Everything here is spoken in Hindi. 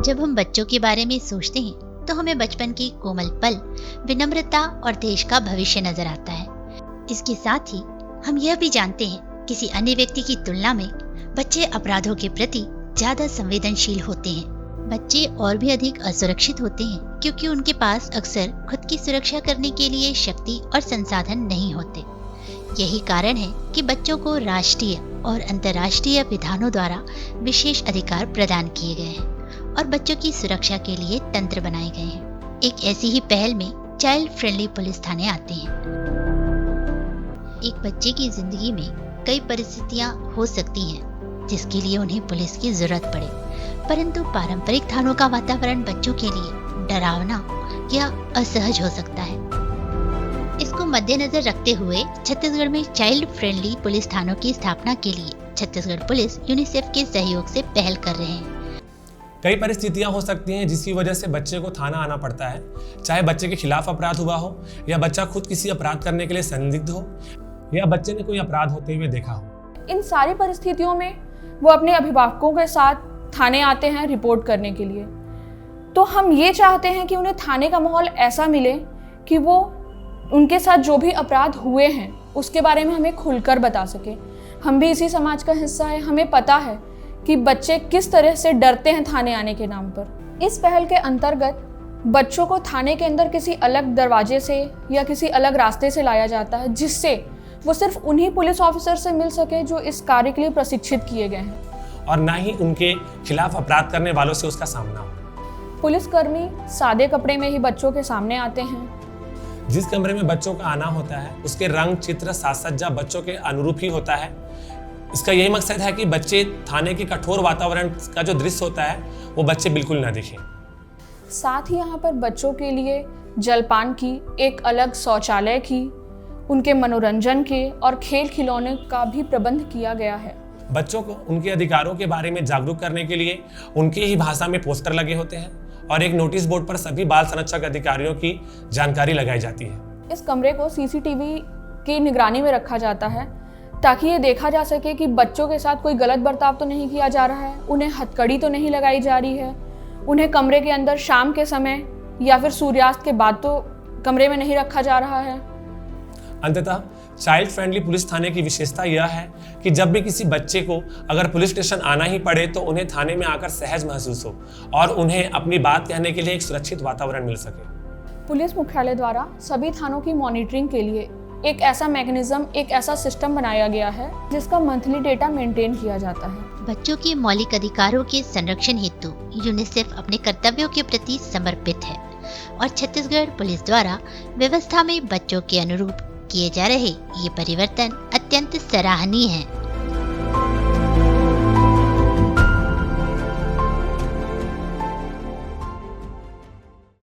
जब हम बच्चों के बारे में सोचते हैं तो हमें बचपन के कोमल पल, विनम्रता और देश का भविष्य नजर आता है। इसके साथ ही हम यह भी जानते हैं किसी अन्य व्यक्ति की तुलना में बच्चे अपराधों के प्रति ज्यादा संवेदनशील होते हैं। बच्चे और भी अधिक असुरक्षित होते हैं क्योंकि उनके पास अक्सर खुद की सुरक्षा करने के लिए शक्ति और संसाधन नहीं होते। यही कारण है कि बच्चों को राष्ट्रीय और अंतर्राष्ट्रीय विधानों द्वारा विशेष अधिकार प्रदान किए गए हैं और बच्चों की सुरक्षा के लिए तंत्र बनाए गए हैं। एक ऐसी ही पहल में चाइल्ड फ्रेंडली पुलिस थाने आते हैं। एक बच्चे की जिंदगी में कई परिस्थितियां हो सकती हैं जिसके लिए उन्हें पुलिस की जरूरत पड़े, परंतु पारंपरिक थानों का वातावरण बच्चों के लिए डरावना या असहज हो सकता है। इसको मद्देनजर रखते हुए छत्तीसगढ़ में चाइल्ड फ्रेंडली पुलिस थानों की स्थापना के लिए छत्तीसगढ़ पुलिस यूनिसेफ के सहयोग से पहल कर रहे हैं। कई परिस्थितियां हो सकती हैं जिसकी वजह से बच्चे को थाना आना पड़ता है, चाहे बच्चे के खिलाफ अपराध हुआ हो या बच्चा खुद किसी अपराध करने के लिए संदिग्ध हो या बच्चे ने कोई अपराध होते हुए देखा हो। इन सारी परिस्थितियों में वो अपने अभिभावकों के साथ थाने आते हैं रिपोर्ट करने के लिए। तो हम ये चाहते हैं कि उन्हें थाने का माहौल ऐसा मिले कि वो उनके साथ जो भी अपराध हुए हैं उसके बारे में हमें खुलकर बता सके। हम भी इसी समाज का हिस्सा है, हमें पता है कि बच्चे किस तरह से डरते हैं थाने आने के नाम पर। इस पहल के अंतर्गत बच्चों को थाने के अंदर किसी अलग दरवाजे से या किसी अलग रास्ते से लाया जाता है जिससे वो सिर्फ उन्हीं पुलिस ऑफिसर से मिल सके जो इस कार्य के लिए प्रशिक्षित किए गए हैं और ना ही उनके खिलाफ अपराध करने वालों से उसका सामना हो। पुलिसकर्मी सादे कपड़े में ही बच्चों के सामने आते हैं। जिस कमरे में बच्चों का आना होता है उसके रंग, चित्र, साज सज्जा बच्चों के अनुरूप ही होता है। इसका यही मकसद है कि बच्चे थाने के कठोर वातावरण का जो दृश्य होता है वो बच्चे बिल्कुल ना दिखें। साथ ही यहाँ पर बच्चों के लिए जलपान की, एक अलग शौचालय की, उनके मनोरंजन के और खेल खिलौने का भी प्रबंध किया गया है। बच्चों को उनके अधिकारों के बारे में जागरूक करने के लिए उनकी ही भाषा में पोस्टर लगे होते हैं और एक नोटिस बोर्ड पर सभी बाल संरक्षक अधिकारियों की जानकारी लगाई जाती है। इस कमरे को सीसीटीवी की निगरानी में रखा जाता है ताकि ये देखा जा सके कि बच्चों के साथ कोई गलत बर्ताव तो नहीं किया जा रहा है, उन्हें हथकड़ी तो नहीं लगाई जा रही है, उन्हें कमरे के अंदर शाम के समय या फिर सूर्यास्त के बाद तो कमरे में नहीं रखा जा रहा है। अंततः चाइल्ड फ्रेंडली पुलिस थाने की विशेषता यह है कि जब भी किसी बच्चे को अगर पुलिस स्टेशन आना ही पड़े तो उन्हें थाने में आकर सहज महसूस हो और उन्हें अपनी बात कहने के लिए एक सुरक्षित वातावरण मिल सके। पुलिस मुख्यालय द्वारा सभी थानों की मॉनिटरिंग के लिए एक ऐसा मैकेनिज्म, एक ऐसा सिस्टम बनाया गया है जिसका मंथली डेटा मेंटेन किया जाता है। बच्चों के मौलिक अधिकारों के संरक्षण हेतु यूनिसेफ अपने कर्तव्यों के प्रति समर्पित है और छत्तीसगढ़ पुलिस द्वारा व्यवस्था में बच्चों के अनुरूप किए जा रहे ये परिवर्तन अत्यंत सराहनीय है।